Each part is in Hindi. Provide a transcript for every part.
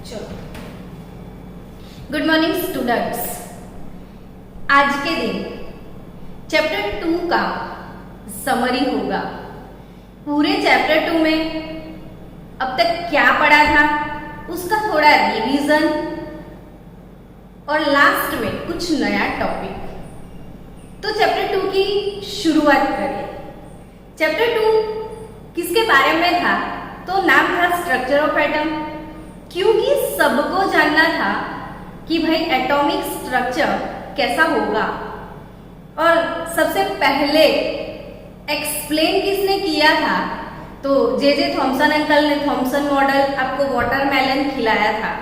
चलो, गुड मॉर्निंग स्टूडेंट्स। आज के दिन चैप्टर 2 का समरी होगा। पूरे चैप्टर 2 में अब तक क्या पढ़ा था उसका थोड़ा रिवीजन और लास्ट में कुछ नया टॉपिक। तो चैप्टर 2 की शुरुआत करें। चैप्टर 2 किसके बारे में था? तो नाम था स्ट्रक्चर ऑफ एटम, क्योंकि सबको जानना था कि भाई एटॉमिक स्ट्रक्चर कैसा होगा। और सबसे पहले एक्सप्लेन किसने किया था? तो जे थॉमसन अंकल ने थॉमसन मॉडल आपको वाटरमेलन खिलाया था।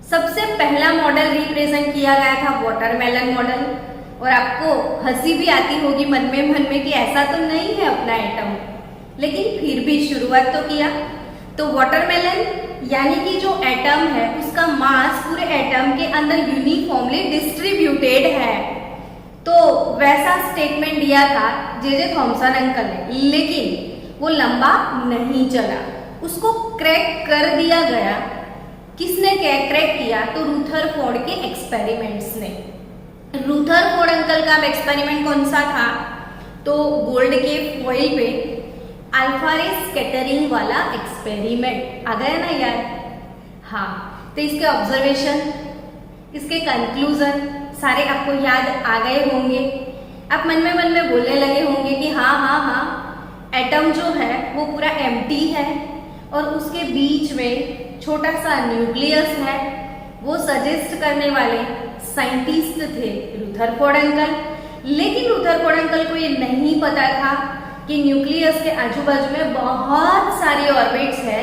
सबसे पहला मॉडल रिप्रेजेंट किया गया था वाटरमेलन मॉडल। और आपको हंसी भी आती होगी मन में कि ऐसा तो नहीं है अपना एटम, लेकिन फिर भी शुरुआत तो किया। तो वाटरमेलन यानी कि जो एटम है उसका मास पूरे एटम के अंदर यूनिफॉर्मली डिस्ट्रीब्यूटेड है। तो वैसा स्टेटमेंट दिया था जे थॉमसन अंकल ने, लेकिन वो लंबा नहीं चला, उसको क्रैक कर दिया गया। किसने क्रैक किया? तो रुथरफोर्ड के एक्सपेरिमेंट्स ने। रुथरफोर्ड अंकल का एक्सपेरिमेंट कौन सा था? तो गोल्ड के फॉइल पे अल्फा रे स्कैटरिंग वाला एक्सपेरिमेंट। आ गया ना यार? हाँ, तो इसके ऑब्जर्वेशन, इसके कंक्लूजन सारे आपको याद आ गए होंगे। आप मन में बोलने लगे होंगे कि हाँ, एटम जो है वो पूरा एम्प्टी है और उसके बीच में छोटा सा न्यूक्लियस है। वो सजेस्ट करने वाले साइंटिस्ट थे रुथरफोर्ड अंकल। लेकिन रुथरफोर्ड अंकल को ये नहीं पता था कि न्यूक्लियस के आजू बाजू में बहुत सारी ऑर्बिट्स है,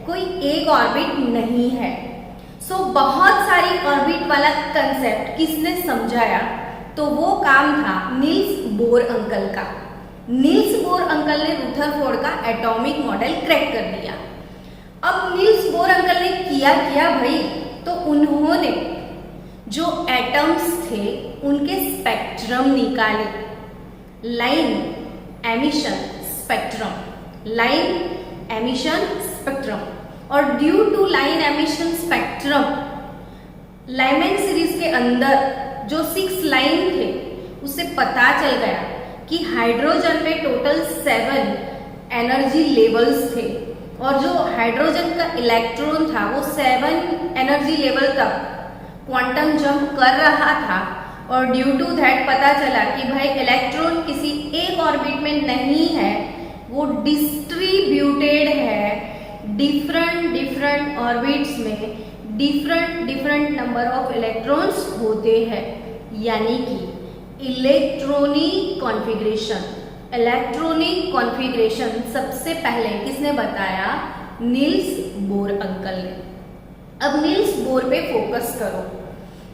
कोई एक ऑर्बिट नहीं है। सो बहुत सारी ऑर्बिट वाला कंसेप्ट किसने समझाया? तो वो काम था नील्स बोर अंकल का। नील्स बोर अंकल ने रुथरफोर्ड का एटॉमिक मॉडल क्रैक कर दिया। अब नील्स बोर अंकल ने किया भाई, तो उन्होंने जो एटम्स थे उनके स्पेक्ट्रम निकाले। Line emission spectrum, line emission spectrum. और due to line emission spectrum, Lyman series के अंदर जो 6 लाइन थे उससे पता चल गया कि हाइड्रोजन में टोटल 7 एनर्जी लेवल्स थे। और जो हाइड्रोजन का इलेक्ट्रॉन था वो 7 एनर्जी लेवल तक क्वांटम जंप कर रहा था। और ड्यू टू दैट पता चला कि भाई इलेक्ट्रॉन किसी एक ऑर्बिट में नहीं है, वो डिस्ट्रीब्यूटेड है डिफरेंट ऑर्बिट्स में। डिफरेंट नंबर ऑफ इलेक्ट्रॉन्स होते हैं, यानी कि इलेक्ट्रॉनिक कॉन्फ़िगरेशन सबसे पहले किसने बताया? नील्स बोर अंकल ने। अब नील्स बोर पे फोकस करो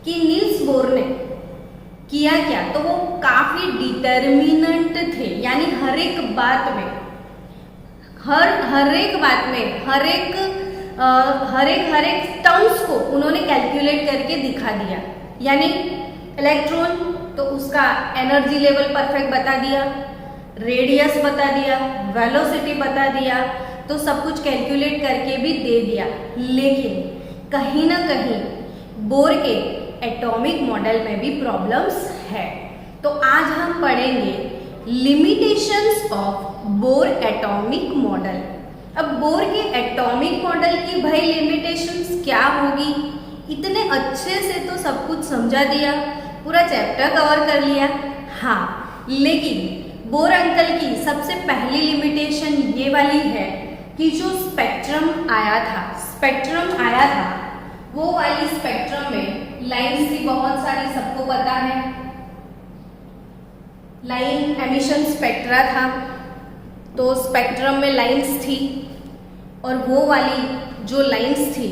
कि नील्स बोर ने किया क्या। तो वो काफी डिटर्मिनेंट थे, यानी हर एक बात में हर एक टर्म्स को उन्होंने कैलकुलेट करके दिखा दिया। यानी इलेक्ट्रॉन तो उसका एनर्जी लेवल परफेक्ट बता दिया, रेडियस बता दिया, वेलोसिटी बता दिया, तो सब कुछ कैलकुलेट करके भी दे दिया। लेकिन कहीं ना कहीं बोर के एटॉमिक मॉडल में भी प्रॉब्लम्स है। तो आज हम पढ़ेंगे limitations of bore atomic model. अब बोर के एटॉमिक मॉडल की भाई लिमिटेशंस क्या होगी? इतने अच्छे से तो सब कुछ समझा दिया, पूरा चैप्टर कवर कर लिया। हाँ, लेकिन बोर अंकल की सबसे पहली लिमिटेशन ये वाली है कि जो स्पेक्ट्रम आया था वो वाली स्पेक्ट्रम में लाइन्स थी बहुत सारी, सबको पता है। लाइन एमिशन स्पेक्ट्रा था, तो स्पेक्ट्रम में लाइन्स थी। और वो वाली जो लाइन्स थी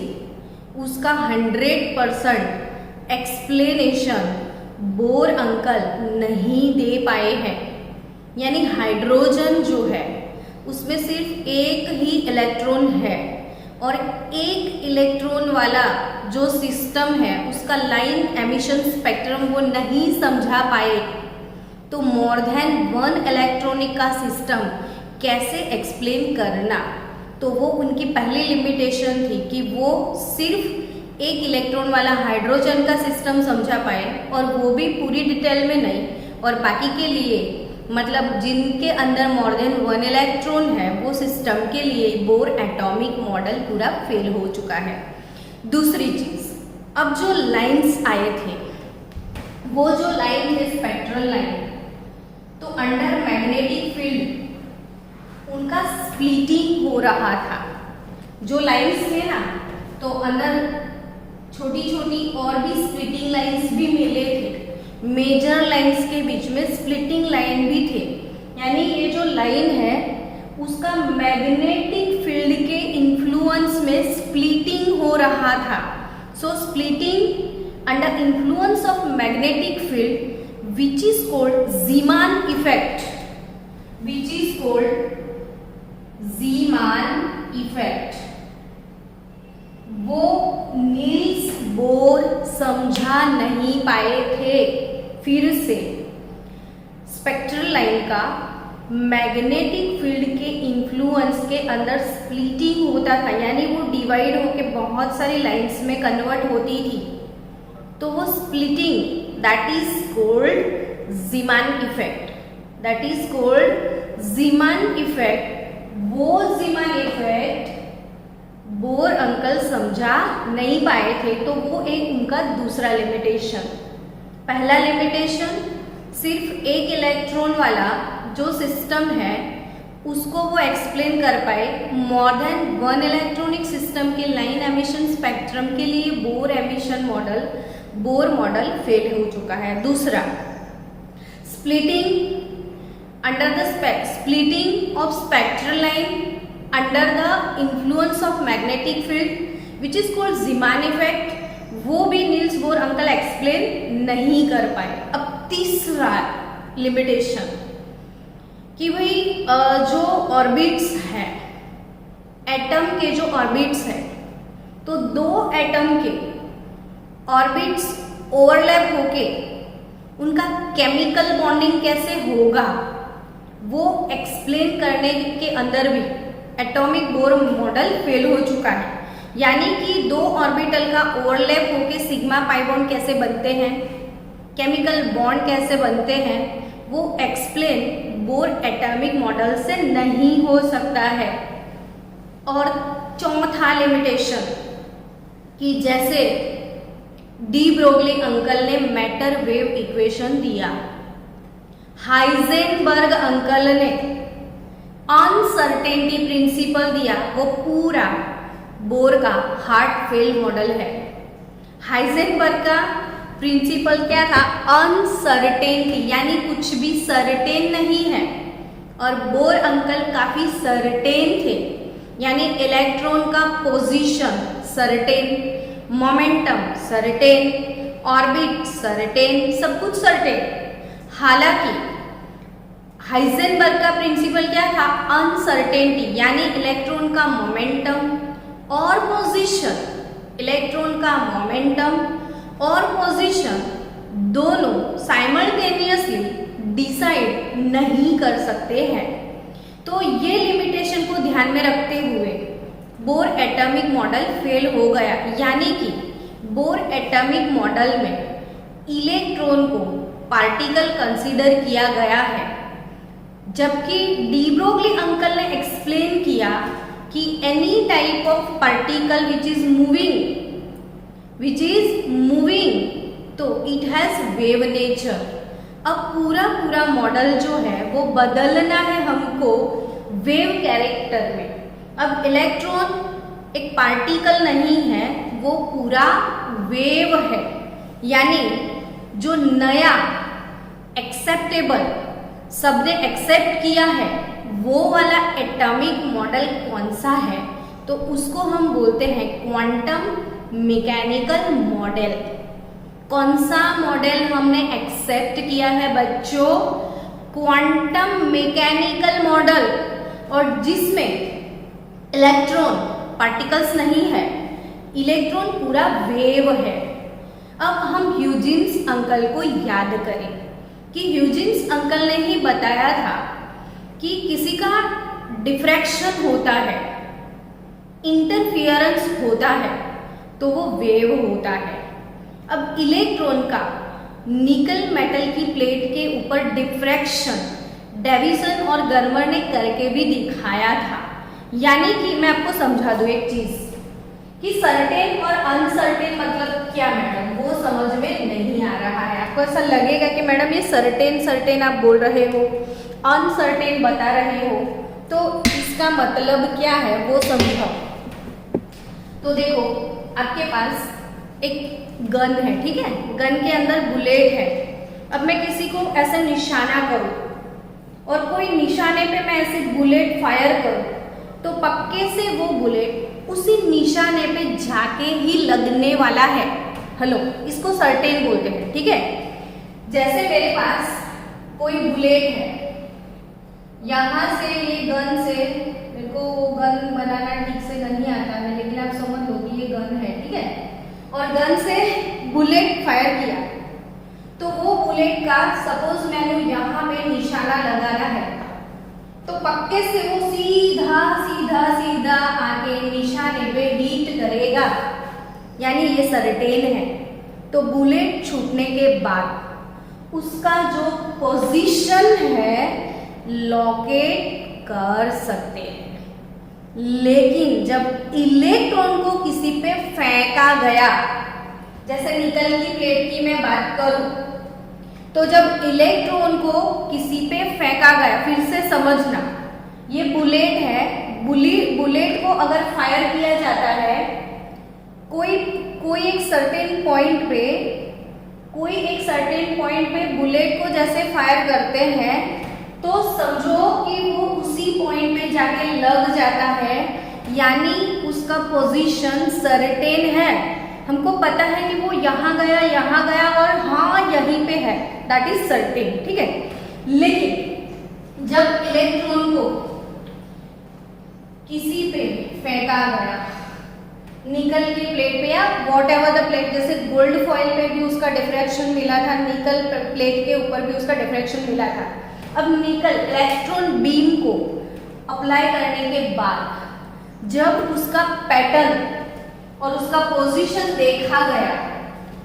उसका 100% एक्सप्लेनेशन बोर अंकल नहीं दे पाए हैं। यानी हाइड्रोजन जो है उसमें सिर्फ एक ही इलेक्ट्रॉन है और एक इलेक्ट्रॉन वाला जो सिस्टम है उसका लाइन एमिशन स्पेक्ट्रम वो नहीं समझा पाए। तो मोर देन 1 इलेक्ट्रॉनिक का सिस्टम कैसे एक्सप्लेन करना? तो वो उनकी पहली लिमिटेशन थी कि वो सिर्फ एक इलेक्ट्रॉन वाला हाइड्रोजन का सिस्टम समझा पाए, और वो भी पूरी डिटेल में नहीं, और बाकी के लिए मतलब जिनके अंदर मोर देन 1 इलेक्ट्रॉन है वो सिस्टम के लिए बोर एटॉमिक मॉडल पूरा फेल हो चुका है। दूसरी चीज, अब जो लाइंस आए थे, वो जो लाइन है स्पेक्ट्रल लाइन, तो अंडर मैग्नेटिक फील्ड उनका स्प्लिटिंग हो रहा था। जो लाइंस थे ना, तो अंदर छोटी छोटी और भी स्प्लिटिंग लाइंस भी मिले थे, मेजर लाइंस के बीच में स्प्लिटिंग लाइन भी थे। यानी ये जो लाइन है उसका मैग्नेटिक फील्ड के इन्फ्लुएंस में स्प्लिटिंग हो रहा था। सो splitting under influence of magnetic field, which is called Zeeman effect, which is called Zeeman effect, वो नील्स बोर समझा नहीं पाए थे। फिर से स्पेक्ट्रल लाइन का मैग्नेटिक फील्ड के इन्फ्लुएंस के अंदर स्प्लिटिंग होता था, यानी वो डिवाइड होके बहुत सारी लाइंस में कन्वर्ट होती थी, तो वो splitting that is called Zeeman effect, that is called Zeeman effect. वो ज़ीमान इफेक्ट बोर अंकल समझा नहीं पाए थे, तो वो एक उनका दूसरा लिमिटेशन। पहला लिमिटेशन, सिर्फ एक इलेक्ट्रॉन वाला जो सिस्टम है उसको वो एक्सप्लेन कर पाए। मोर देन 1 इलेक्ट्रॉनिक सिस्टम के लाइन एमिशन स्पेक्ट्रम के लिए बोर मॉडल फेल हो चुका है। दूसरा, splitting under the splitting of spectral line under the influence of magnetic field which is called Zeeman effect, वो भी नील्स बोर अंकल एक्सप्लेन नहीं कर पाए। अब तीसरा लिमिटेशन कि भाई जो ऑर्बिट्स है, एटम के जो ऑर्बिट्स है, तो दो एटम के ऑर्बिट्स ओवरलैप होके उनका केमिकल बॉन्डिंग कैसे होगा वो एक्सप्लेन करने के अंदर भी एटॉमिक बोर मॉडल फेल हो चुका है। यानी कि दो ऑर्बिटल का ओवरलैप होके सिग्मा पाई बॉन्ड कैसे बनते हैं, केमिकल बॉन्ड कैसे बनते हैं, वो एक्सप्लेन बोर एटॉमिक मॉडल से नहीं हो सकता है। और चौथा लिमिटेशन कि जैसे डी ब्रोगली अंकल ने मैटर वेव इक्वेशन दिया, हाइजेनबर्ग अंकल ने अनसर्टेनिटी प्रिंसिपल दिया, वो पूरा बोर का हार्ट फेल मॉडल है। हाइजेनबर्ग का प्रिंसिपल क्या था? अनसर्टेनिटी, यानी कुछ भी सर्टेन नहीं है, और बोर अंकल काफी सर्टेन थे, यानी इलेक्ट्रॉन का position certain, momentum certain, orbit certain, सब कुछ सर्टेन। हालांकि हाइजेनबर्ग का प्रिंसिपल क्या था? अनसर्टेनिटी, यानी इलेक्ट्रॉन का मोमेंटम और पोजीशन, इलेक्ट्रॉन का मोमेंटम और पोजीशन दोनों साइमल्टेनियसली डिसाइड नहीं कर सकते हैं। तो ये लिमिटेशन को ध्यान में रखते हुए बोर एटॉमिक मॉडल फेल हो गया। यानी कि बोर एटॉमिक मॉडल में इलेक्ट्रॉन को पार्टिकल कंसीडर किया गया है, जबकि डी ब्रोगली अंकल ने एक्सप्लेन किया कि any type of particle which is moving तो इट हैज वेव नेचर। अब पूरा मॉडल जो है वो बदलना है हमको वेव कैरेक्टर में। अब इलेक्ट्रॉन एक पार्टिकल नहीं है, वो पूरा वेव है। यानी जो नया एक्सेप्टेबल शब्द एक्सेप्ट किया है वो वाला एटॉमिक मॉडल कौन सा है, तो उसको हम बोलते हैं क्वांटम मैकेनिकल मॉडल। कौन सा मॉडल हमने एक्सेप्ट किया है बच्चों? क्वांटम मैकेनिकल मॉडल, और जिसमें इलेक्ट्रॉन पार्टिकल्स नहीं है, इलेक्ट्रॉन पूरा वेव है। अब हम ह्यूजेंस अंकल को याद करें कि ह्यूजेंस अंकल ने ही बताया था कि किसी का डिफ्रैक्शन होता है, इंटरफियरेंस होता है तो वो वेव होता है। अब इलेक्ट्रॉन का निकल मेटल की प्लेट के ऊपर डिफ्रैक्शन डेविसन और गर्मर ने करके भी दिखाया था। यानी कि मैं आपको समझा दूं एक चीज कि सर्टेन और अनसर्टेन मतलब क्या मैडम, वो समझ में नहीं आ रहा है। आपको ऐसा लगेगा कि मैडम ये सर्टेन सर्टेन आप बोल रहे हो, अनसर्टेन बता रहे हो, तो इसका मतलब क्या है वो समझाओ। तो देखो आपके पास एक गन है, ठीक है, गन के अंदर बुलेट है। अब मैं किसी को ऐसे निशाना करूं और कोई निशाने पे मैं ऐसे बुलेट फायर करूं तो पक्के से वो बुलेट उसी निशाने पे जाके ही लगने वाला है। हेलो, इसको सर्टेन बोलते हैं, ठीक है। जैसे मेरे पास कोई बुलेट है, यहां से ये गन से, मेरे को गन बनाना ठीक से नहीं आता है लेकिन आप समझ लो कि ये गन है, ठीक है, और गन से बुलेट फायर किया तो वो बुलेट का सपोज मैंने यहाँ पे निशाना लगाना है तो पक्के से वो सीधा सीधा सीधा आके निशाने पे हिट करेगा, यानी ये सर्टेन है। तो बुलेट छूटने के बाद उसका जो पोजीशन है लोकेट कर सकते हैं। लेकिन जब इलेक्ट्रॉन को किसी पे फेंका गया, जैसे निकल की प्लेट की मैं बात करूं, तो जब इलेक्ट्रॉन को किसी पे फेंका गया, फिर से समझना, ये बुलेट है, बुलेट को अगर फायर किया जाता है कोई एक सर्टेन पॉइंट पे बुलेट को जैसे फायर करते हैं तो समझो कि वो उसी पॉइंट पे जाके लग जाता है, यानी उसका पोजीशन सर्टेन है। हमको पता है कि वो यहाँ गया और हाँ यहीं पे है, दैट इज सर्टेन, ठीक है। लेकिन जब इलेक्ट्रॉन को किसी पे फेंका गया, निकल की प्लेट पे या वॉट एवर द प्लेट, जैसे गोल्ड फॉइल पे भी उसका डिफ्रैक्शन मिला था, निकल प्लेट के ऊपर भी उसका डिफ्रैक्शन मिला था। अब निकल इलेक्ट्रॉन बीम को अप्लाई करने के बाद जब उसका पैटर्न और उसका पोजीशन देखा गया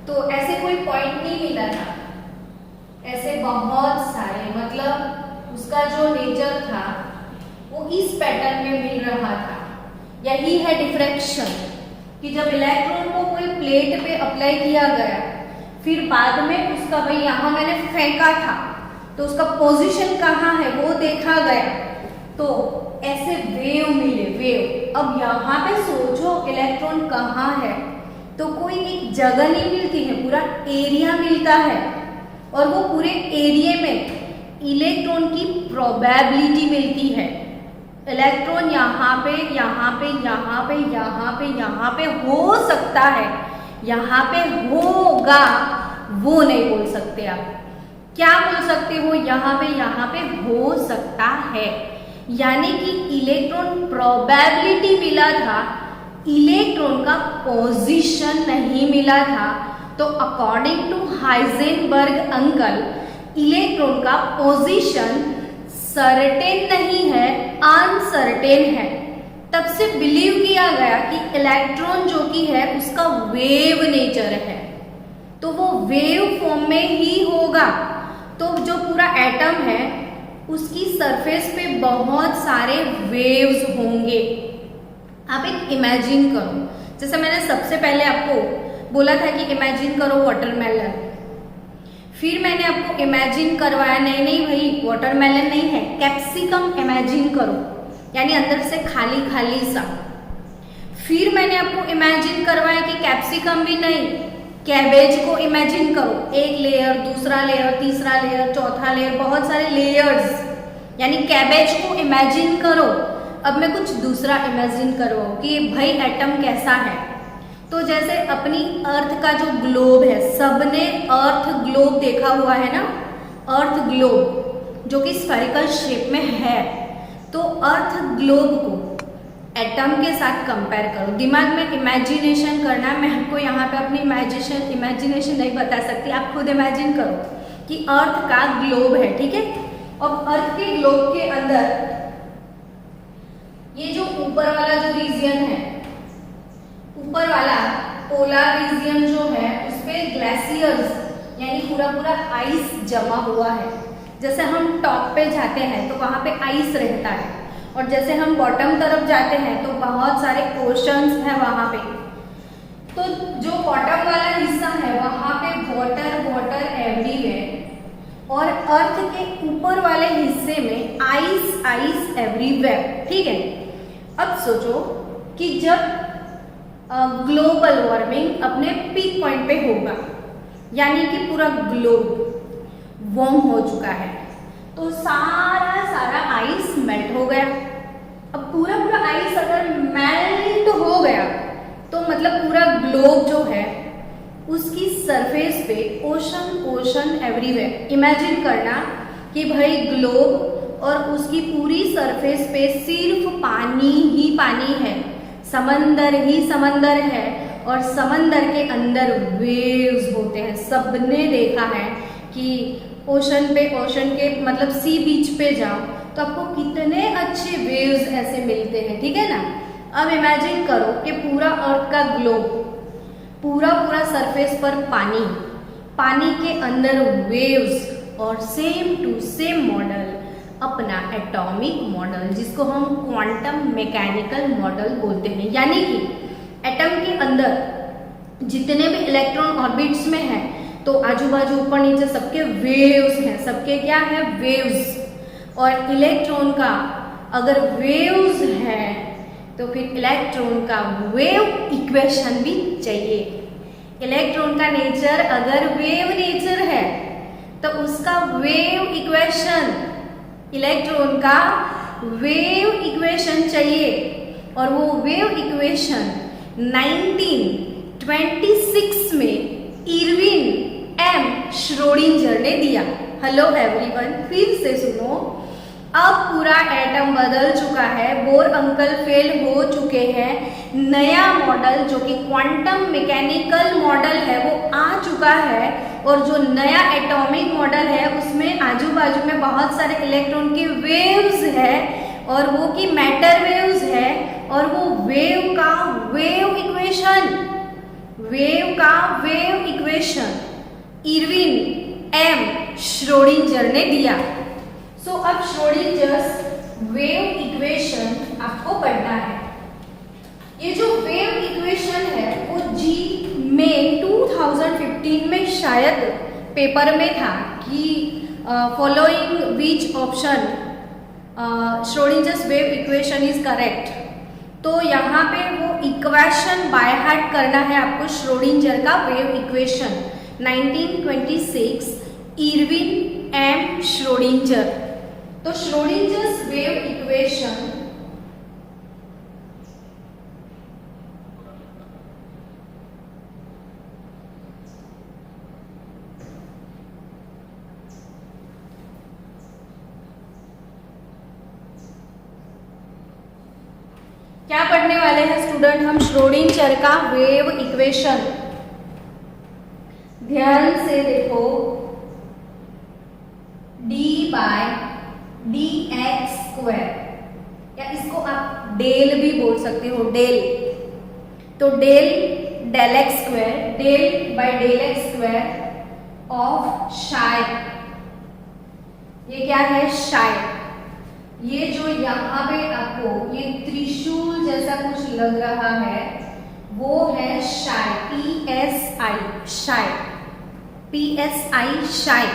तो ऐसे कोई पॉइंट नहीं मिला था, ऐसे बहुत सारे, मतलब उसका जो नेचर था वो इस पैटर्न में मिल रहा था। यही है डिफ्रैक्शन, कि जब इलेक्ट्रॉन को कोई प्लेट पे अप्लाई किया गया, फिर बाद में उसका भाई यहाँ मैंने फेंका था तो उसका पोजीशन कहाँ है वो देखा गया, तो ऐसे वेव मिले, वेव। अब यहाँ पे सोचो इलेक्ट्रॉन कहाँ है, तो कोई एक जगह नहीं मिलती है, पूरा एरिया मिलता है, और वो पूरे एरिया में इलेक्ट्रॉन की प्रोबेबिलिटी मिलती है। इलेक्ट्रॉन यहाँ पे यहाँ पे यहाँ पे यहाँ पे यहाँ पे हो सकता है, यहाँ पे होगा वो नहीं बोल सकते आप। क्या बोल सकते हो, यहाँ पे हो सकता है, यानी कि इलेक्ट्रॉन प्रोबेबिलिटी मिला था, इलेक्ट्रॉन का पोजीशन नहीं मिला था। तो अकॉर्डिंग टू हाइजेनबर्ग अंकल इलेक्ट्रॉन का पोजीशन सर्टेन नहीं है, अनसर्टेन है। तब से बिलीव किया गया कि इलेक्ट्रॉन जो कि है उसका वेव नेचर है, तो वो वेव फॉर्म में ही होगा। तो जो पूरा एटम है उसकी सरफेस पे बहुत सारे वेव्स होंगे। आप एक इमेजिन करो, जैसे मैंने सबसे पहले आपको बोला था कि इमेजिन करो वाटरमेलन, फिर मैंने आपको इमेजिन करवाया, नहीं भाई वाटरमेलन नहीं है, कैप्सिकम इमेजिन करो, यानी अंदर से खाली खाली सा। फिर मैंने आपको इमेजिन करवाया कि कैप्सिकम भी नहीं, कैबेज को इमेजिन करो, एक लेयर, दूसरा लेयर, तीसरा लेयर, चौथा लेयर, बहुत सारे लेयर्स, यानी कैबेज को इमेजिन करो। अब मैं कुछ दूसरा इमेजिन करो कि भाई एटम कैसा है, तो जैसे अपनी अर्थ का जो ग्लोब है, सबने अर्थ ग्लोब देखा हुआ है ना, अर्थ ग्लोब जो कि स्फेरिकल शेप में है, तो अर्थ ग्लोब को एटम के साथ कंपेयर करो। दिमाग में इमेजिनेशन करना है, मैं आपको यहाँ पे अपनी इमेजिनेशन नहीं बता सकती, आप खुद इमेजिन करो कि अर्थ का ग्लोब है, ठीक है, और अर्थ के ग्लोब के अंदर ये जो ऊपर वाला जो रीजन है, ऊपर वाला पोलर रीजन जो है उस पे ग्लेशियर्स यानी पूरा पूरा आइस जमा हुआ है। जैसे हम टॉप पे जाते हैं तो वहाँ पे आइस रहता है, और जैसे हम बॉटम तरफ जाते हैं तो बहुत सारे ओशंस हैं वहाँ पे। तो जो बॉटम वाला हिस्सा है वहाँ पे वाटर वाटर एवरीवेयर, और अर्थ के ऊपर वाले हिस्से में आइस आइस एवरीवेयर। ठीक है, अब सोचो कि जब ग्लोबल वार्मिंग अपने पीक पॉइंट पे होगा, यानी कि पूरा ग्लोब वार्म हो चुका है, तो सारा सारा आइस मेल्ट हो गया। अब पूरा पूरा आइस अगर मेल्ट हो गया तो मतलब पूरा ग्लोब जो है उसकी सरफेस पे ओशन ओशन एवरीवेयर। इमेजिन करना कि भाई ग्लोब और उसकी पूरी सरफेस पे सिर्फ पानी ही पानी है, समंदर ही समंदर है, और समंदर के अंदर वेव्स होते हैं। सबने देखा है कि ओशन के मतलब सी बीच पे जाओ तो आपको कितने अच्छे वेव्स ऐसे मिलते हैं, ठीक है ना। अब इमेजिन करो कि पूरा अर्थ का ग्लोब, पूरा पूरा सरफेस पर पानी, पानी के अंदर वेव्स, और सेम टू सेम मॉडल अपना एटॉमिक मॉडल, जिसको हम क्वांटम मैकेनिकल मॉडल बोलते हैं। यानी कि एटम के अंदर जितने भी इलेक्ट्रॉन ऑर्बिट्स में हैं तो आजू बाजू ऊपर नीचे सबके वेव्स हैं, सबके क्या है, वेव्स। और इलेक्ट्रॉन का अगर वेव्स है तो फिर इलेक्ट्रॉन का वेव इक्वेशन भी चाहिए। इलेक्ट्रॉन का नेचर अगर वेव नेचर है तो उसका वेव इक्वेशन, इलेक्ट्रॉन का वेव इक्वेशन चाहिए, और वो वेव इक्वेशन 1926 में इरविन एम श्रोडिंगर ने दिया। हेलो एवरीवन, फिर से सुनो। अब पूरा एटम बदल चुका है, बोर अंकल फेल हो चुके हैं, नया मॉडल जो कि क्वांटम मैकेनिकल मॉडल है वो आ चुका है, और जो नया एटॉमिक मॉडल है उसमें आजू बाजू में बहुत सारे इलेक्ट्रॉन के वेव्स है, और वो की मैटर वेव्स है, और वो वेव का wave equation Erwin M Schrodinger ने दिया। सो अब श्रोडिंजर्स वेव इक्वेशन आपको पढ़ना है। ये जो वेव इक्वेशन है वो जी में 2015 में शायद पेपर में था कि following which option Schrodinger's wave equation is correct. तो यहाँ पे वो इक्वेशन बाय हार्ट करना है आपको, श्रोडिंजर का wave equation 1926 Erwin M Schrodinger. तो श्रोडिंजर्स वेव इक्वेशन क्या पढ़ने वाले हैं स्टूडेंट हम? श्रोडिंजर का वेव इक्वेशन। ध्यान से देखो, d by D X square, या इसको आप डेल भी बोल सकते हो, डेल। तो del x square, del by del x square of psi, ये क्या है, शाय। ये जो यहाँ पे आपको ये त्रिशूल जैसा कुछ लग रहा है वो है शाय, PSI, शाय, PSI शाय।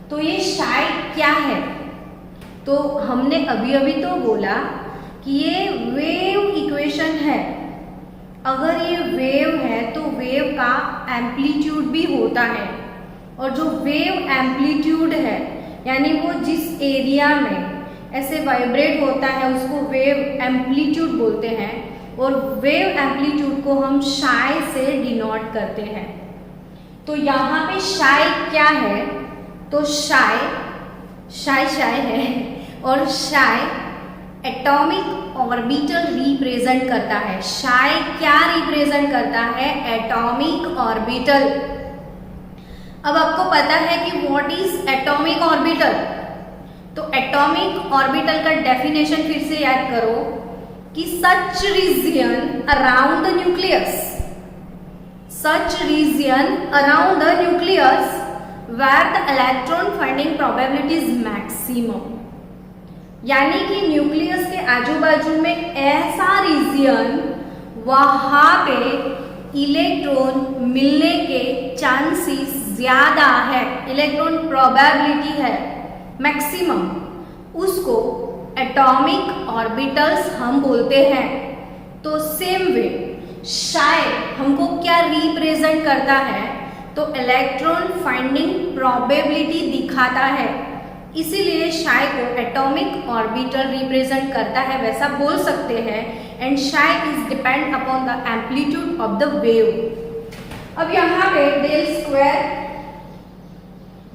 तो ये शाय क्या है? तो हमने अभी अभी तो बोला कि ये वेव इक्वेशन है। अगर ये वेव है तो वेव का एम्पलीट्यूड भी होता है, और जो वेव एम्पलीट्यूड है यानी वो जिस एरिया में ऐसे वाइब्रेट होता है उसको वेव एम्पलीट्यूड बोलते हैं, और वेव एम्पलीट्यूड को हम शाय से डिनोट करते हैं। तो यहाँ पे शाय क्या है? तो शाय है, और शाय एटॉमिक ऑर्बिटल रिप्रेजेंट करता है। शाय क्या रिप्रेजेंट करता है? Atomic orbital. अब आपको पता है कि व्हाट इज एटॉमिक ऑर्बिटल? तो एटॉमिक ऑर्बिटल का डेफिनेशन फिर से याद करो कि such region around the nucleus, such region around the nucleus where the electron finding probability is maximum, यानी कि न्यूक्लियस के आजू बाजू में ऐसा रीजन वहां पे इलेक्ट्रॉन मिलने के चांसेस ज्यादा है, इलेक्ट्रॉन प्रोबेबिलिटी है मैक्सिमम, उसको एटॉमिक ऑर्बिटल्स हम बोलते हैं। तो सेम वे शायद हमको क्या रिप्रेजेंट करता है, तो इलेक्ट्रॉन फाइंडिंग प्रोबेबिलिटी दिखाता है, इसीलिए शाय को एटॉमिक ऑर्बिटल रिप्रेजेंट करता है, वैसा बोल सकते हैं। And psi is depend upon the amplitude of the wave. अब यहाँ पे del square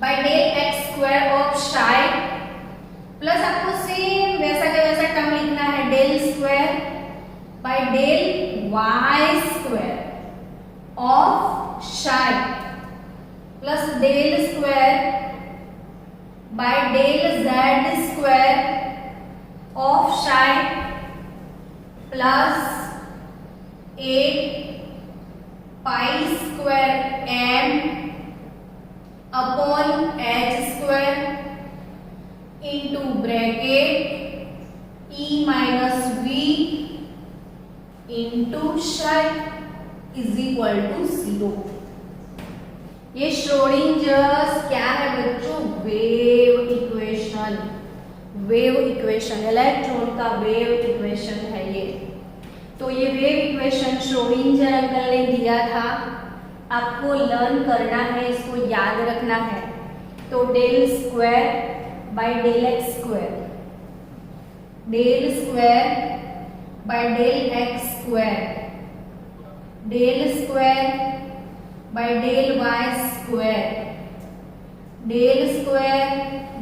by del x square of psi plus आपको सेम वैसा का वैसा टर्म लिखना है, del square by del Y square of psi plus del square by del z square of psi plus 8 pi square m upon h square into bracket e minus v into psi is equal to 0। ये श्रोडिंजर्स क्या है बच्चों, wave equation, wave equation, electron का वेव इक्वेशन है ये। तो ये वेव इक्वेशन श्रोडिंजर अंकल ने दिया था, आपको लर्न करना है, इसको याद रखना है। तो del square by del x square, del square by del x square, del square by del Y square, del square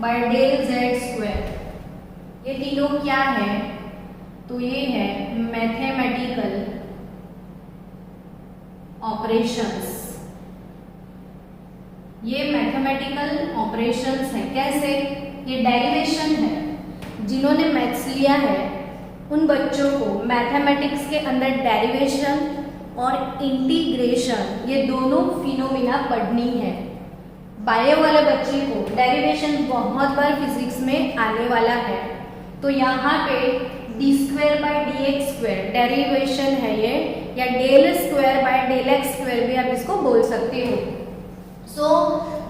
by del Z square. ये तीनों क्या है, तो ये है मैथमेटिकल ऑपरेशंस, ये मैथमेटिकल ऑपरेशंस है। कैसे, ये डेरिवेशन है। जिन्होंने मैथ्स लिया है उन बच्चों को मैथमेटिक्स के अंदर डेरिवेशन और इंटीग्रेशन, ये दोनों फिनोमिना पढ़नी है। बायो वाले बच्चे को डेरिवेशन बहुत बार फिजिक्स में आने वाला है। तो यहाँ पे D square by D X square derivation है ये, या del square by del x square भी आप इसको बोल सकते हो। सो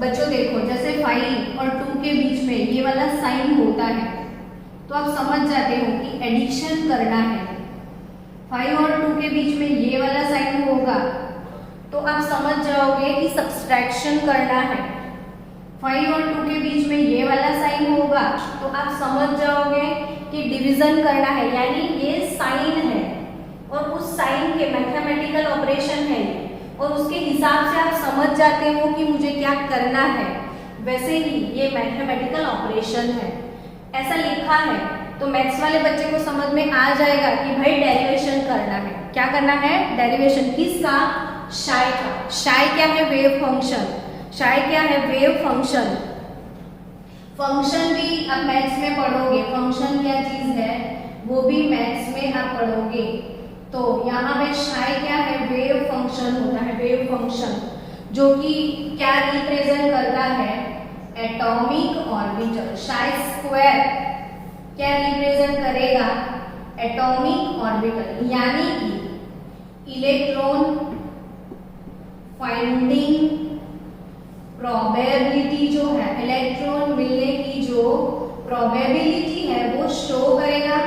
बच्चों देखो, जैसे 5 और 2 के बीच में ये वाला साइन होता है, तो आप समझ जाते हो कि एडिशन करना है। 5 और 2 के बीच में ये वाला साइन होगा तो आप समझ जाओगे कि सब्सट्रैक्शन करना है। 5 और 2 के बीच में ये वाला साइन होगा तो आप समझ जाओगे कि डिवीजन करना है, यानी ये साइन है और उस साइन के मैथमेटिकल ऑपरेशन है और उसके हिसाब से आप समझ जाते हो कि मुझे क्या करना है। वैसे ही ये मैथमेटिकल ऑपरेशन है, ऐसा लिखा है। तो मैथ्स वाले बच्चे को समझ में आ जाएगा कि भाई डेरिवेशन करना है। क्या करना है, डेरिवेशन किसका, शाय का। शाय क्या है, वेव फंक्शन। शाय क्या है, वेव फंक्शन। फंक्शन भी आप मैथ्स में पढ़ोगे, फंक्शन क्या चीज है वो भी मैथ्स में आप पढ़ोगे। तो यहाँ पे शाय क्या है, वेव फंक्शन होता है, वेव फंक्शन, जो कि क्या रिप्रेजेंट करता है, एटॉमिक ऑर्बिटल। शाय स्क्वायर क्या रिप्रेजेंट करेगा, एटॉमिक ऑर्बिटल, यानी कि इलेक्ट्रॉन फाइंडिंग प्रोबेबिलिटी जो है, इलेक्ट्रॉन मिलने की जो प्रोबेबिलिटी है वो शो करेगा।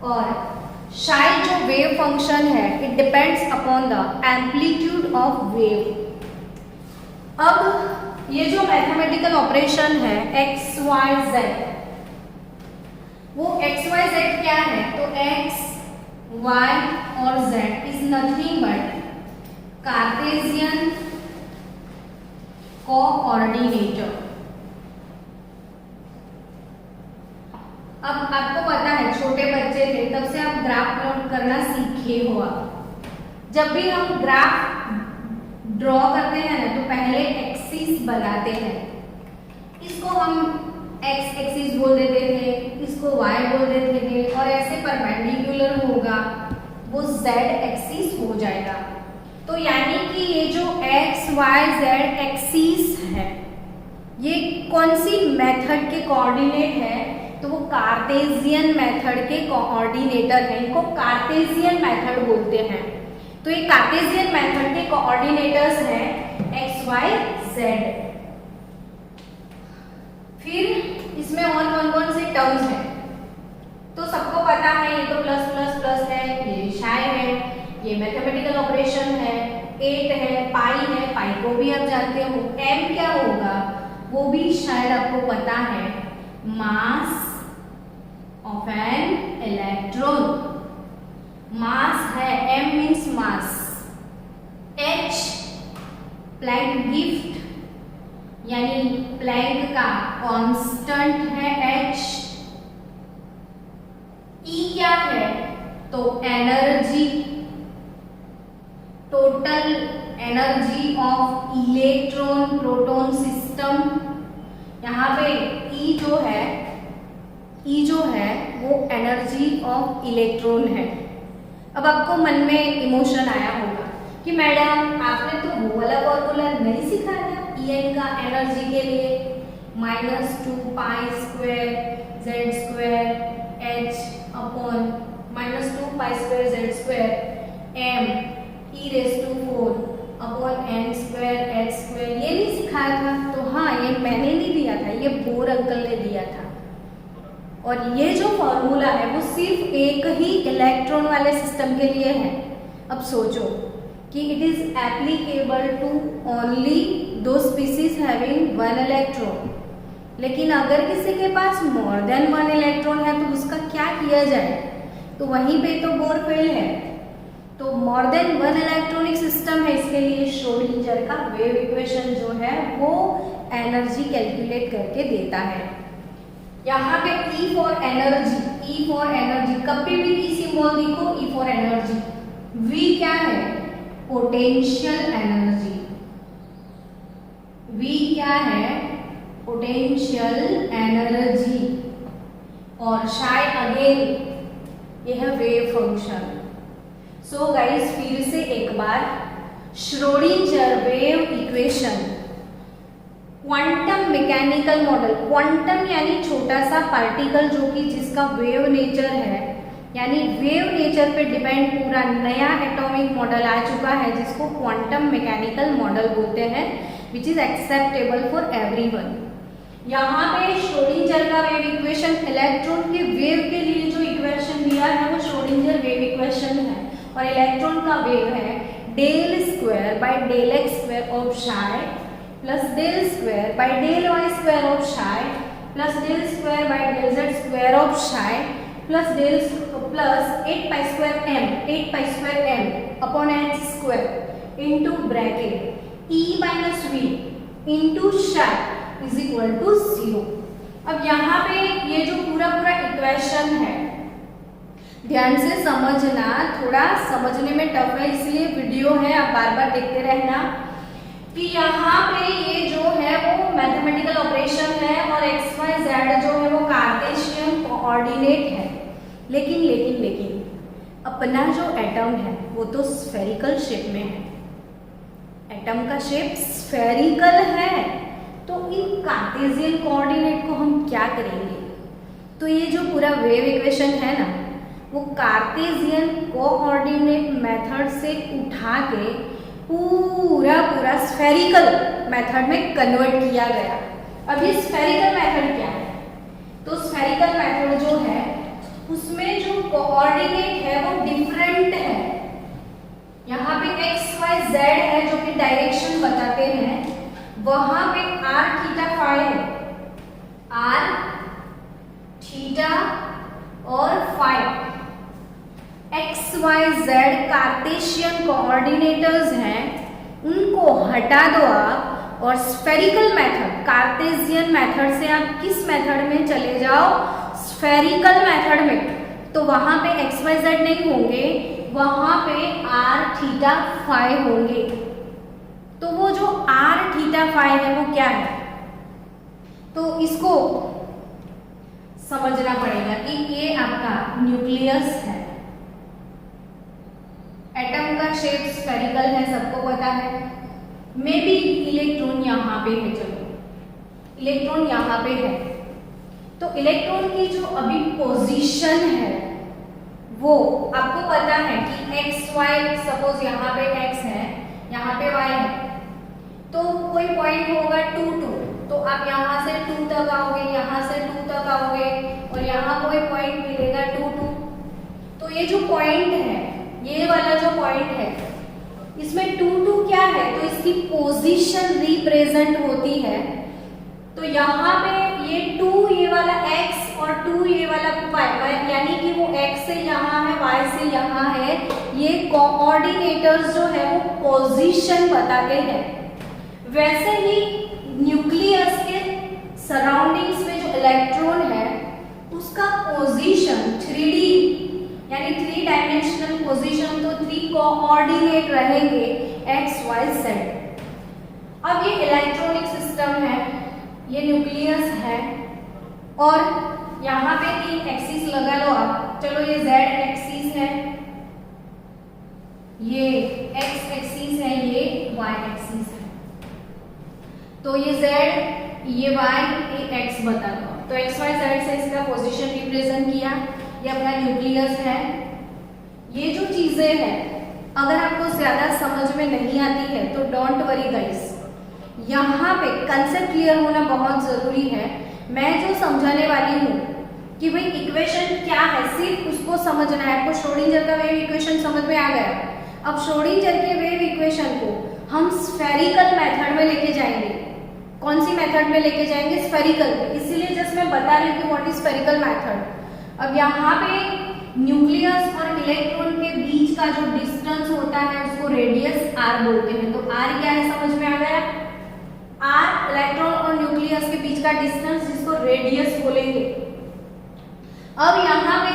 और शायद जो वेव फंक्शन है it depends upon the amplitude of wave. अब ये जो मैथमेटिकल ऑपरेशन है एक्स वाई जेड, वो एक्स वाई जेड क्या है, तो एक्स वाई और Z is nothing but Cartesian coordinator. अब आपको पता है छोटे बच्चे थे तब से आप ग्राफ प्लॉट करना सीखे हो। जब भी हम ग्राफ ड्रॉ करते हैं ना तो पहले एक्सिस बनाते हैं, इसको हम एक्स एक्सिस बोल देते थे, इसको वाई बोल देते थे, और ऐसे परपेंडिकुलर होगा वो जेड एक्सिस हो जाएगा। तो यानी कि ये जो एक्स वाई जेड एक्सिस है ये कौन सी मेथड के कोऑर्डिनेट है, तो वो कार्टेशियन मेथड के कोऑर्डिनेटर हैं, इनको कार्टेशियन मेथड बोलते हैं। तो ये कार्टेशियन मेथड के कोऑर्डिनेटर्स हैं एक्स वाई जेड। फिर इसमें और कौन कौन से टर्म्स हैं, तो सबको पता है ये तो प्लस प्लस प्लस है, ये शाय है, ये मैथमेटिकल ऑपरेशन है, 8 है, पाई को भी आप जानते हो। एम क्या होगा वो भी शायद आपको पता है, mass of an electron. Mass है, M means mass. H Planck गिफ्ट यानी प्लैंक का कांस्टेंट है एच। ई क्या है, तो energy, total energy of electron proton system. यहाँ पे ई जो है वो एनर्जी ऑफ इलेक्ट्रॉन है। अब आपको मन में इमोशन आया होगा कि मैडम आपने तो वो वाला फॉर्मूला नहीं सिखाया En का एनर्जी के लिए, -2 pi square Z square H upon -2 pi square Z square M e⁴ upon n square H square, ये नहीं सिखाया था। तो हाँ, ये मैंने नहीं दिया था, ये बोर अंकल ने दिया था। और ये जो फॉर्मूला है वो सिर्फ एक ही इलेक्ट्रॉन वाले सिस्टम के लिए है। अब सोचो कि it is applicable to only दो स्पीसीज हैविंग 1 इलेक्ट्रॉन, लेकिन अगर किसी के पास मोर देन 1 इलेक्ट्रॉन है तो उसका क्या किया जाए, तो वहीं पे तो बोर फेल है। तो मोर देन 1 इलेक्ट्रॉनिक सिस्टम है, इसके लिए श्रोडिंगर का वेव इक्वेशन जो है वो एनर्जी कैलकुलेट करके देता है। यहाँ पे E फॉर एनर्जी, कभी भी E सिंबल देखो, E फॉर एनर्जी। V क्या है, पोटेंशियल एनर्जी। V क्या है, पोटेंशियल एनर्जी। और शायद अगेन ये है वेव फंक्शन। सो गाइस फिर से एक बार, Schrodinger wave equation, quantum mechanical model. Quantum यानी छोटा सा पार्टिकल जो कि जिसका वेव नेचर है, यानी वेव नेचर पे डिपेंड पूरा नया एटॉमिक मॉडल आ चुका है जिसको क्वांटम मैकेनिकल मॉडल बोलते हैं, which is acceptable for everyone. यहाँ पे श्रोडिंगर का वेव इक्वेशन, इलेक्ट्रॉन के वेव के लिए जो इक्वेशन दिया है वो श्रोडिंगर वेव इक्वेशन है, और इलेक्ट्रॉन का वेव है del square by del x square of psi plus del square by del Y square of psi plus del square by del Z square of psi plus 8 pi square m upon h square into bracket E minus v into psi is equal to 0। अब यहाँ पे ये जो पूरा इक्वेशन है ध्यान से समझना, थोड़ा समझने में टफ है इसलिए वीडियो है, आप बार बार देखते रहना कि यहाँ पे ये जो है वो मैथमेटिकल ऑपरेशन है और एक्स वाई जेड जो है वो कार्टेशियन कोऑर्डिनेट है। लेकिन अपना जो एटम है वो तो स्फेरिकल शेप में है, एटम का शेप स्फेरिकल है, तो इन कार्टेशियन कोऑर्डिनेट को हम क्या करेंगे, तो ये जो पूरा वेव इक्वेशन है ना वो कार्टेशियन कोऑर्डिनेट मेथड से उठा के पूरा स्फेरिकल मेथड में कन्वर्ट किया गया। अब ये स्फेरिकल मेथड क्या है, तो स्फेरिकल मेथड जो है उसमें जो कोऑर्डिनेट है वो डिफरेंट है। यहाँ पे एक्स वाई जेड है जो कि डायरेक्शन बताते हैं, वहां पे आर थीटा फाई है, आर थीटा और phi. X Y Z cartesian coordinators हैं, उनको हटा दो आप और स्फेरिकल मेथड, कार्टेशियन मेथड से आप किस मेथड में चले जाओ, स्फेरिकल मेथड में, तो वहां पे एक्स वाई जेड नहीं होंगे, वहां पे आर थीटा फाई होंगे। तो वो जो आर थीटा फाई है वो क्या है, तो इसको समझना पड़ेगा कि ये आपका न्यूक्लियस है। एटम का शेप स्फेरिकल है, सबको पता है। मे बी इलेक्ट्रॉन यहाँ पे है, चलो इलेक्ट्रॉन यहाँ पे है, तो इलेक्ट्रॉन की जो अभी पोजीशन है वो आपको पता है कि एक्स वाई, सपोज यहाँ पे एक्स है, यहाँ पे वाई है, तो कोई पॉइंट होगा 2 2, तो आप यहाँ से 2 तक आओगे, यहाँ से 2 तक आओगे, और यहाँ कोई पॉइंट मिलेगा 2 2। तो ये जो पॉइंट है, ये वाला जो पॉइंट है, इसमें 2 2 क्या है, तो इसकी पोजीशन रिप्रेजेंट होती है। तो यहाँ पे ये 2 ये वाला x और 2 ये वाला y, यानी कि वो x से यहाँ है, y से यहाँ है, ये कोऑर्डिनेटर्स जो है वो पोजीशन बताते हैं। वैसे ही न्यूक्लियस के सराउंडिंग्स में जो इलेक्ट्रॉन है उसका पोजीशन 3D यानी 3 डायमेंशनल पोजीशन, तो 3 कोऑर्डिनेट रहेंगे x y z। अब ये इलेक्ट्रॉनिक सिस्टम है, ये न्यूक्लियस है, और यहाँ पे 3 एक्सिस लगा लो आप। चलो ये z एक्सिस है, ये x एक्सिस है, ये y एक्सिस है, तो ये z, ये y, ये x बता दो। तो x y z से इसका पोजीशन रिप्रेजेंट किया। ये अपना न्यूक्लियस है। ये जो चीजें हैं अगर आपको ज्यादा समझ में नहीं आती है तो डोंट वरी गाइस, यहाँ पे कंसेप्ट क्लियर होना बहुत जरूरी है। मैं जो समझाने वाली हूँ कि भाई इक्वेशन क्या है, सिर्फ उसको समझना है। आपको श्रोडिंगर का वेव इक्वेशन समझ में आ गया। अब श्रोडिंगर के वेव इक्वेशन को हम स्फेरिकल मेथड में लेके जाएंगे। कौन सी मेथड में लेके जाएंगे? स्फेरिकल में। इसीलिए जस्ट मैं बता रही हूँ कि व्हाट इज स्फेरिकल मेथड। अब यहाँ पे न्यूक्लियस और इलेक्ट्रॉन के बीच का जो डिस्टेंस होता है उसको रेडियस r बोलते हैं। तो r क्या है समझ में आ गया? r इलेक्ट्रॉन और न्यूक्लियस के बीच का डिस्टेंस, जिसको रेडियस बोलेंगे। अब यहाँ पे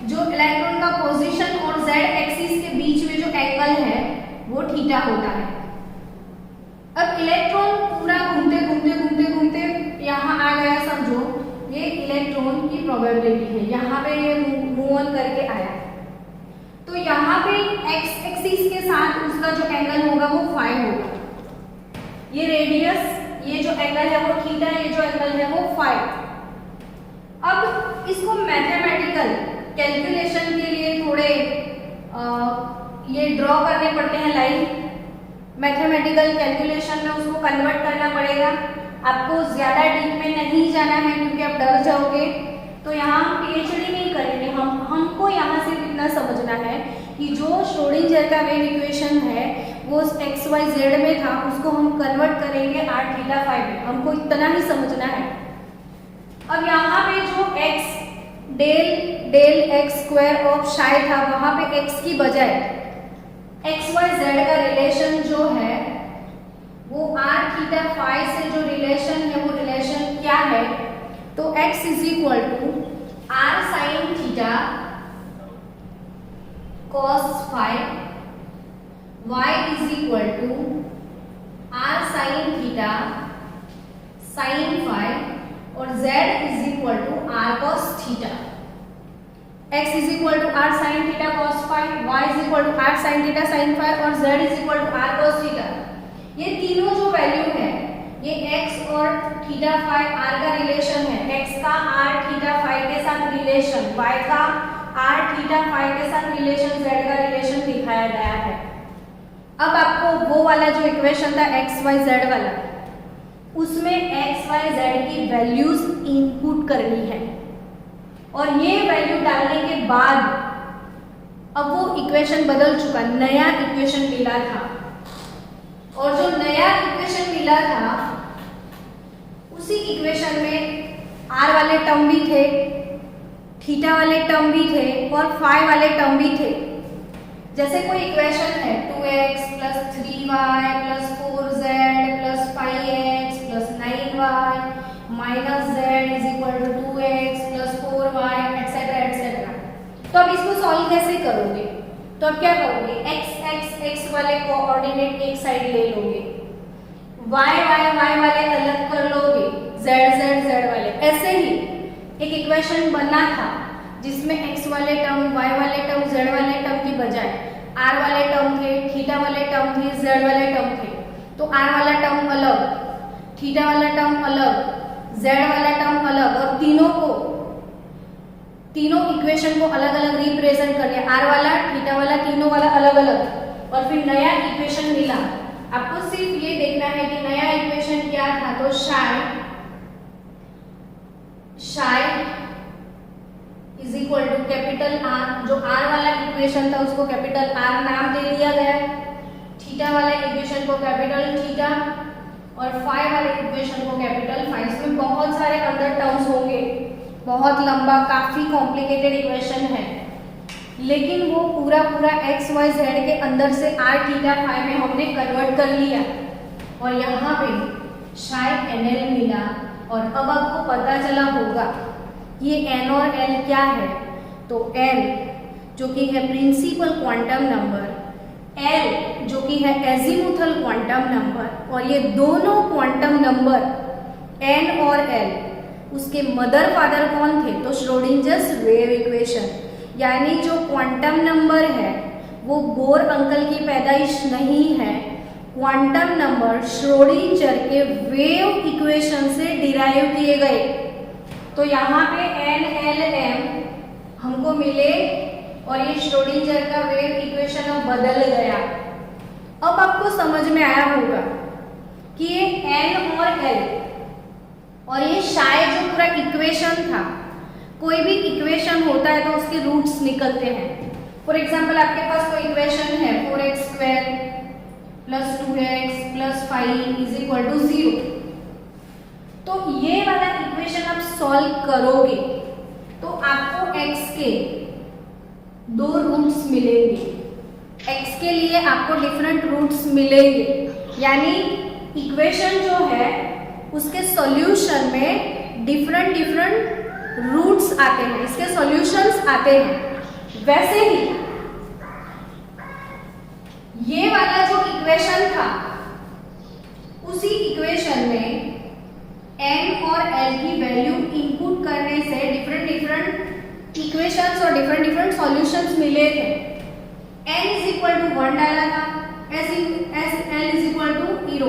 जो इलेक्ट्रॉन का पोजीशन और z एक्सिस के बीच में जो एंगल है वो थीटा होता है। अब इलेक्ट्रॉन पूरा घूमते घूमते घूमते घूमते यहाँ आ गया, समझो ये इलेक्ट्रॉन की प्रोबेबिलिटी है। यहाँ पे ये मूव ऑन करके आया, तो यहाँ पे x एक्सिस के साथ उसका जो एंगल होगा वो फाई होगा। ये रेडियस, ये जो एंगल है वो थीटा, ये जो एंगल है वो फाई। अब इसको मैथमेटिकल कैलकुलेशन के लिए थोड़े ये ड्रॉ करने पड़ते हैं लाइन। मैथमेटिकल कैलकुलेशन में उसको कन्वर्ट करना पड़ेगा। आपको ज्यादा डीप में नहीं जाना है क्योंकि आप डर जाओगे। तो यहाँ पीएचडी नहीं करेंगे हमको यहाँ सिर्फ इतना समझना है कि जो श्रोडिंगर का वेव इक्वेशन है वो एक्स वाई जेड में था, उसको हम कन्वर्ट करेंगे r थीटा फाई में। हमको इतना ही समझना है। अब यहाँ पे जो x del x square of शायद था, वहां पे x की बजाय एक्स वाई जेड का रिलेशन जो है वो r थीटा फाई से जो रिलेशन है वो रिलेशन क्या है? तो x is equal to r sine theta cos phi, y is equal to r sine theta sine phi, और z is equal to r cos theta. x is equal to r sine theta cos phi, y is equal to r sine theta sine phi, और z is equal to r cos theta. ये तीनों जो वैल्यू है, ये x और थीटा फाई r का रिलेशन है। x का r थीटा फाई के साथ रिलेशन, y का r थीटा फाई के साथ रिलेशन, z का रिलेशन दिखाया गया है। अब आपको वो वाला जो इक्वेशन था x y z वाला, उसमें x y z की वैल्यूज इनपुट करनी है, और ये वैल्यू डालने के बाद अब वो इक्वेशन बदल चुका, नया इक्वेशन मिला था। और जो नया इक्वेशन मिला था उसी इक्वेशन में r वाले टर्म भी थे, थीटा वाले टर्म भी थे, और फाई वाले टर्म भी थे। जैसे कोई इक्वेशन है 2x plus 3y plus 4z plus 5x plus 9y minus z is equal to 2x plus 4y etcetera etcetera. तो अब इसको सॉल्व कैसे करोगे? तो अब क्या करोगे? x वाले कोऑर्डिनेट एक साइड ले लोगे, y वाले अलग कर लोगे, z वाले ऐसे ही। एक इक्वेशन बना था जिसमें x वाले टर्म, y वाले टर्म, z वाले टर्म की बजाय r वाले टर्म थे, थीटा वाले टर्म थे, z वाले टर्म थे। तो r वाला टर्म अलग, थीटा वाला टर्म अलग, z वाला टर्म अलग, और तीनों इक्वेशन को अलग अलग रिप्रेजेंट कर लिया, r वाला, थीटा वाला, तीनों वाला अलग अलग, और फिर नया इक्वेशन मिला। आपको सिर्फ ये देखना है कि नया इक्वेशन क्या था। तो psi is equal to capital R, जो R वाला इक्वेशन था उसको कैपिटल R नाम दे दिया गया, थीटा वाले इक्वेशन को कैपिटल थीटा, और फाई वाले इक्वेशन को कैपिटल फाई। इसमें बहुत सारे अदर टर्म्स होंगे, बहुत लंबा, काफी कॉम्प्लिकेटेड इक्वेशन है, लेकिन वो पूरा x y z के अंदर से r थीटा फाई में हमने कन्वर्ट कर लिया, और यहाँ पे शायद nl मिला। और अब आपको पता चला होगा ये n और l क्या है। तो n जो कि है प्रिंसिपल क्वांटम नंबर, l जो कि है एजीमुथल क्वांटम नंबर, और ये दोनों क्वांटम नंबर n और l उसके मदर फादर कौन थे। तो श्रोडिंजर्स वेव इक्वेशन, यानी जो क्वांटम नंबर है वो बोर अंकल की पैदाइश नहीं है, क्वांटम नंबर श्रोडिंजर के वेव इक्वेशन से डिराइव किए गए। तो यहाँ पे n l m हमको मिले, और ये श्रोडिंजर का वेव इक्वेशन अब बदल गया। अब आपको समझ में आया होगा कि ये n और l और ये शायद जो पूरा इक्वेशन था, कोई भी इक्वेशन होता है तो उसके रूट्स निकलते हैं। फॉर एग्जाम्पल आपके पास कोई इक्वेशन है 4x² + 2x + 5 is equal to 0। तो ये वाला इक्वेशन आप सॉल्व करोगे तो आपको x के 2 रूट्स मिलेंगे, x के लिए आपको डिफरेंट रूट्स मिलेंगे, यानी इक्वेशन जो है उसके सॉल्यूशन में डिफरेंट रूट्स आते हैं, इसके सॉल्यूशंस आते हैं। वैसे ही ये वाला जो इक्वेशन था, उसी इक्वेशन में n और l की वैल्यू इनपुट करने से डिफरेंट इक्वेशंस और डिफरेंट सॉल्यूशंस मिले थे। n इज इक्वल टू 1 डाला था, l is equal to 0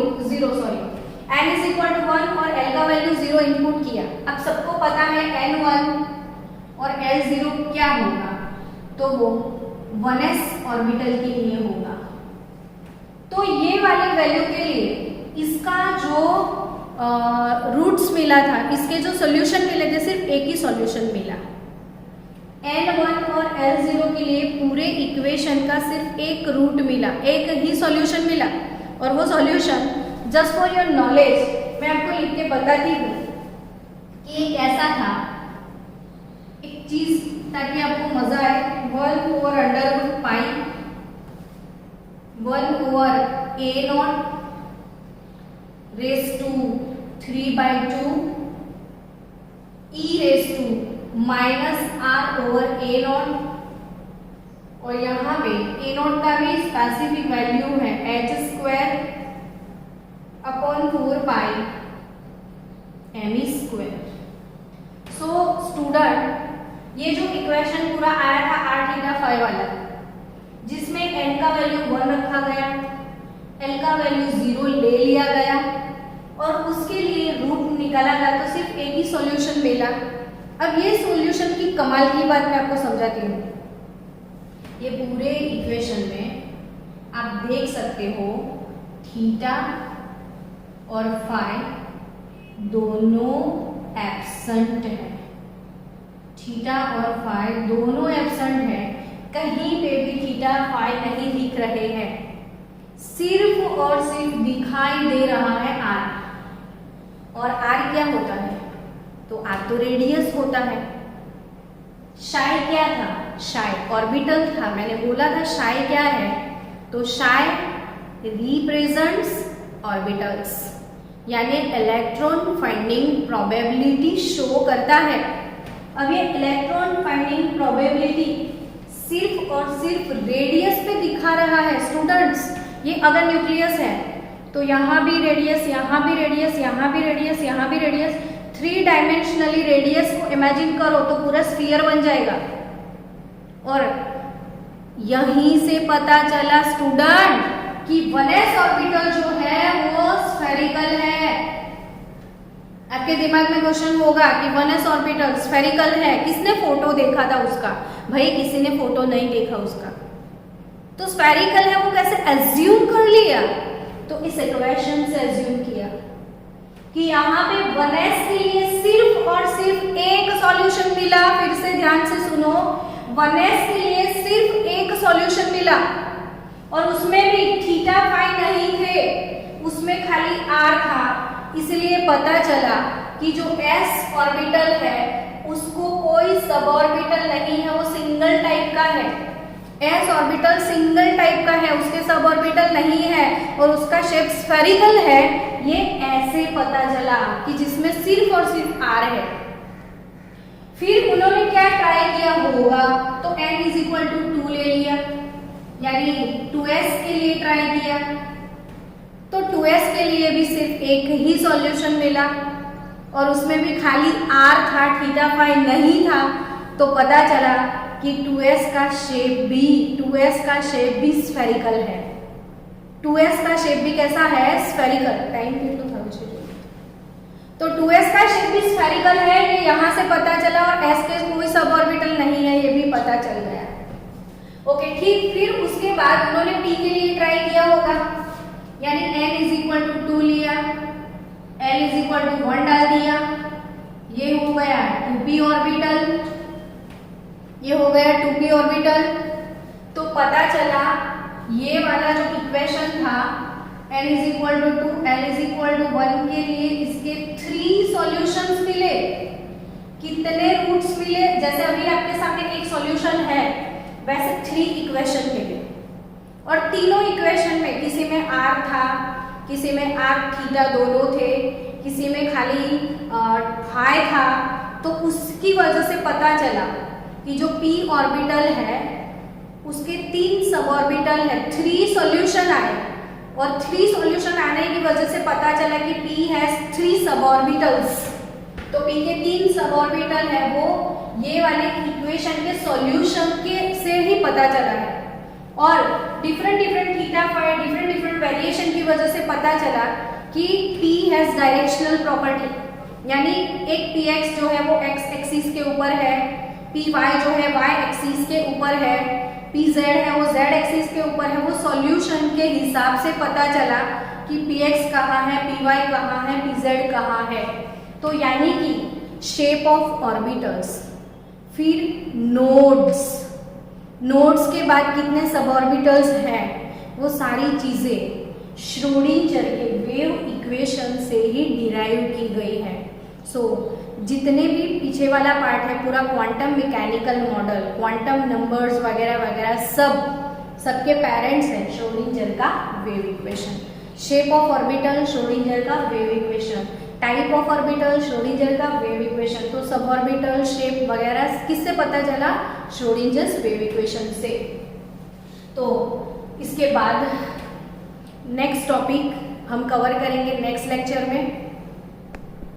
n is equal to 1 और l का वैल्यू 0 इनपुट किया। अब सबको पता है n1 और l0 क्या होगा, तो वो 1s ऑर्बिटल के लिए होगा। तो ये वाले वैल्यू के लिए इसका जो रूट्स मिला था, इसके जो सॉल्यूशन मिले थे, सिर्फ एक ही सॉल्यूशन मिला। n1 और l0 के लिए पूरे इक्वेशन का सिर्फ एक रूट मिला, एक ही सॉल्यूशन मिला, और वो solution just for your knowledge मैं आपको लिख के बताती हूँ कि ये कैसा था, एक चीज ताकि आपको मजा आए। 1/√π 1/a0 raised to 3/2 e raised to -r/a0, और यहाँ पे a0 का भी स्पेसिफिक वैल्यू है h²/4π me²। सो स्टूडेंट, ये जो इक्वेशन पूरा आया था r थीटा फाई वाला, जिसमें n का वैल्यू 1 रखा गया, l का वैल्यू 0 ले लिया गया, और उसके लिए रूट निकाला गया, तो सिर्फ एक ही सॉल्यूशन मिला। अब ये सॉल्यूशन की कमाल की बात मैं आपको समझाती हूँ। ये पूरे इक्वेशन में आप देख सकते हो थीटा और फाई दोनों एब्सेंट है, थीटा और फाई दोनों एब्सेंट है, कहीं पे भी थीटा फाई नहीं दिख रहे हैं, सिर्फ और सिर्फ दिखाई दे रहा है r। और r क्या होता है, तो r तो रेडियस होता है। शाई क्या था, शाई ऑर्बिटल था, मैंने बोला था शाई क्या है, तो शाई रिप्रेजेंट्स ऑर्बिटल्स, यानी इलेक्ट्रॉन फाइंडिंग प्रोबेबिलिटी शो करता है। अब ये इलेक्ट्रॉन फाइंडिंग प्रोबेबिलिटी सिर्फ और सिर्फ रेडियस पे दिखा रहा है स्टूडेंट्स। ये अगर न्यूक्लियस है तो यहाँ भी रेडियस, यहाँ भी रेडियस, यहाँ भी रेडियस, यहाँ भी रेडियस, 3 डायमेंशनली रेडियस को इमेजिन करो तो पूरा स्फीयर बन जाएगा। और यहीं से पता चला स्टूडेंट कि 1s ऑर्बिटल जो है वो स्फेरिकल है। आपके दिमाग में क्वेश्चन होगा कि 1s ऑर्बिटल स्फेरिकल है, किसने फोटो देखा था उसका? भाई किसी ने फोटो नहीं देखा उसका, तो स्फेरिकल है वो कैसे एज्यूम कर लिया? तो इस इक्वेशन से एज्यूम किया कि यहाँ पे 1s के लिए सिर्फ और सिर्फ एक सॉल्यूशन मिला। फिर से ध्यान से सुनो, 1s के लिए सिर्फ एक सॉल्यूशन मिला और उसमें भी थीटा फाई नहीं थे, उसमें खाली r था। इसलिए पता चला कि जो s ऑर्बिटल है उसको कोई सब ऑर्बिटल नहीं है, वो सिंगल टाइप का है। s ऑर्बिटल सिंगल टाइप का है, उसके सब ऑर्बिटल नहीं है और उसका शेप स्फेरिकल है। ये ऐसे पता चला कि जिसमें सिर्फ और सिर्फ r है। फिर उन्होंने क्या ट्राई किया होगा, तो n इज इक्वल टू 2 ले लिया, यानी 2s के लिए ट्राई किया। तो 2s के लिए भी सिर्फ एक ही सॉल्यूशन मिला और उसमें भी खाली r था, थीटा फाई नहीं था। तो पता चला कि 2s का शेप भी स्फेरिकल है। 2s का शेप भी कैसा है? स्फेरिकल। टाइम कितना था मुझे? तो 2s का शेप भी स्फेरिकल है, ये यहाँ से पता चला। और s के कोई सब ऑर्बिटल नहीं है, ये भी पता चल गया। ओके ठीक। फिर उसके बाद उन्होंने p के लिए ट्राई किया होगा, यानी n इज इक्वल टू 2 लिया, l इज इक्वल टू 1 डाल दिया। ये हो गया 2p ऑर्बिटल, ये हो गया 2p ऑर्बिटल। तो पता चला ये वाला जो इक्वेशन था n is equal to 2, l is equal to 1 के लिए इसके 3 सॉल्यूशंस मिले। कितने रूट्स मिले? जैसे अभी आपके सामने एक सॉल्यूशन है, वैसे 3 इक्वेशन मिले और तीनों इक्वेशन में किसी में r था, किसी में r थीटा दोनों थे, किसी में खाली फाई था। तो उसकी वजह से पता चला कि जो p ऑर्बिटल है उसके 3 सब ऑर्बिटल है। 3 सॉल्यूशन आए और 3 सॉल्यूशन आने की वजह से पता चला कि p हैज 3 सब ऑर्बिटल्स। तो p के 3 सब ऑर्बिटल है, वो ये वाले इक्वेशन के सॉल्यूशन के से ही पता चला है। और different theta phi, different variation की वजह से पता चला कि p हैज डायरेक्शनल प्रॉपर्टी, यानी एक px जो है वो x एक्सिस के ऊपर है, py जो है y एक्सिस के ऊपर है, pz है वो z एक्सिस के ऊपर है। वो सॉल्यूशन के हिसाब से पता चला कि px कहाँ है, py कहाँ है, pz कहाँ है। तो यानी कि शेप ऑफ ऑर्बिटल्स, फिर नोड्स के बाद कितने सब ऑर्बिटल्स हैं, वो सारी चीजें श्रोडिंगर के वेव इक्वेशन से ही डिराइव की गई है। सो जितने भी पीछे वाला पार्ट है पूरा quantum mechanical model, quantum numbers वगैरह वगैरह सबके पेरेंट्स हैं श्रोडिंगर का wave equation. Shape of orbital Schrodinger का wave equation, type of orbital Schrodinger का वेव इक्वेशन। तो सब ऑर्बिटल शेप वगैरह किससे पता चला? श्रोडिंगर्स वेव इक्वेशन से। तो इसके बाद नेक्स्ट टॉपिक हम कवर करेंगे नेक्स्ट लेक्चर में।